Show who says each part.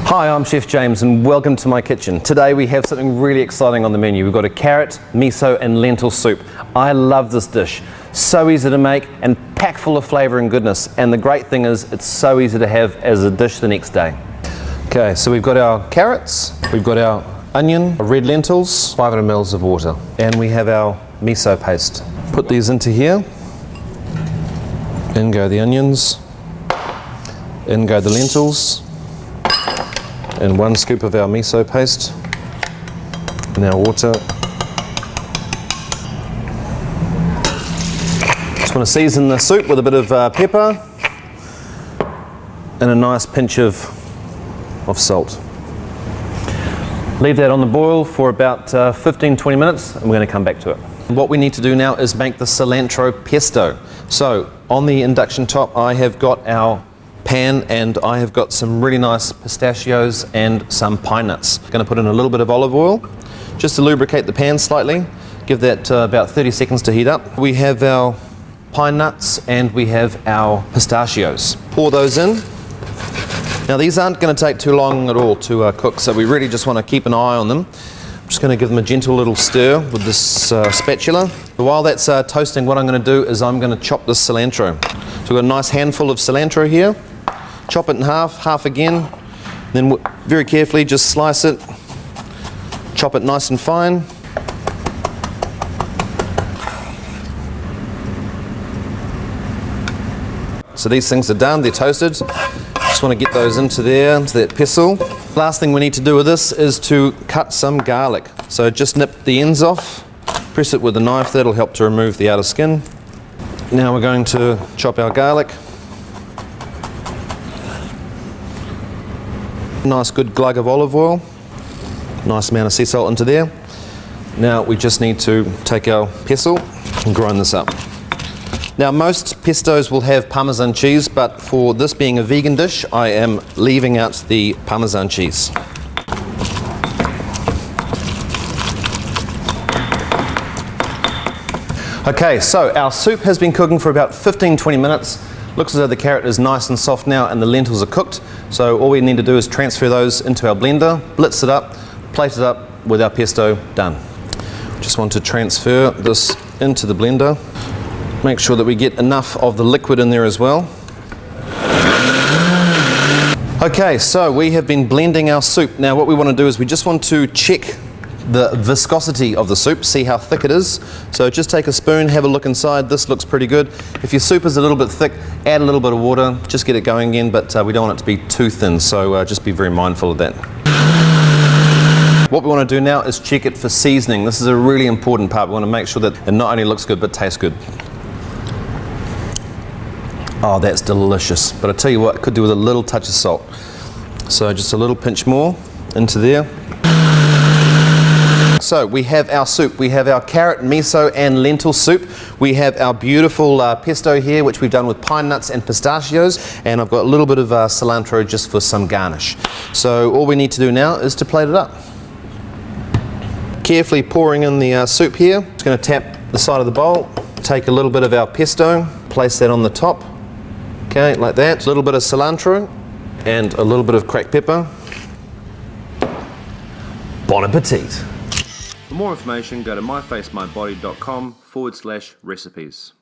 Speaker 1: Hi, I'm Chef James and welcome to my kitchen. Today we have something really exciting on the menu. We've got a carrot, miso and lentil soup. I love this dish. So easy to make and packed full of flavour and goodness. And the great thing is it's so easy to have as a dish the next day. Okay, so we've got our carrots, we've got our onion, red lentils, 500 ml of water. And we have our miso paste. Put these into here. In go the onions. In go the lentils. And 1 scoop of our miso paste, and our water. Just want to season the soup with a bit of pepper and a nice pinch of salt. Leave that on the boil for about 15-20 minutes and we're going to come back to it. What we need to do now is make the cilantro pesto. So on the induction top I have got our pan and I have got some really nice pistachios and some pine nuts. Going to put in a little bit of olive oil just to lubricate the pan slightly. Give that about 30 seconds to heat up. We have our pine nuts and we have our pistachios. Pour those in. Now these aren't going to take too long at all to cook, so we really just want to keep an eye on them. I'm just going to give them a gentle little stir with this spatula. While that's toasting, what I'm going to do is I'm going to chop this cilantro. So we've got a nice handful of cilantro here. Chop it in half, half again, then very carefully just slice it, chop it nice and fine. So these things are done, they're toasted. Just want to get those into there, into that pestle. Last thing we need to do with this is to cut some garlic. So just nip the ends off, press it with a knife, that'll help to remove the outer skin. Now we're going to chop our garlic. Nice good glug of olive oil, nice amount of sea salt into there. Now we just need to take our pestle and grind this up. Now most pestos will have Parmesan cheese, but for this being a vegan dish I am leaving out the Parmesan cheese. Okay, so our soup has been cooking for about 15-20 minutes. Looks as though the carrot is nice and soft now and the lentils are cooked. So all we need to do is transfer those into our blender, blitz it up, plate it up with our pesto done. Just want to transfer this into the blender. Make sure that we get enough of the liquid in there as well. Okay, so we have been blending our soup. Now what we want to do is we just want to check the viscosity of the soup, see how thick it is. So just take a spoon, have a look inside. This looks pretty good. If your soup is a little bit thick, add a little bit of water, just get it going again, but we don't want it to be too thin, so just be very mindful of that. What we want to do now is check it for seasoning. This is a really important part. We want to make sure that it not only looks good, but tastes good. Oh, that's delicious. But I tell you what, it could do with a little touch of salt. So just a little pinch more into there. So we have our soup, we have our carrot, miso and lentil soup. We have our beautiful pesto here, which we've done with pine nuts and pistachios, and I've got a little bit of cilantro just for some garnish. So all we need to do now is to plate it up. Carefully pouring in the soup here. Just going to tap the side of the bowl, take a little bit of our pesto, place that on the top, okay, like that. A little bit of cilantro and a little bit of cracked pepper. Bon appetit! For more information, go to myfacemybody.com/recipes.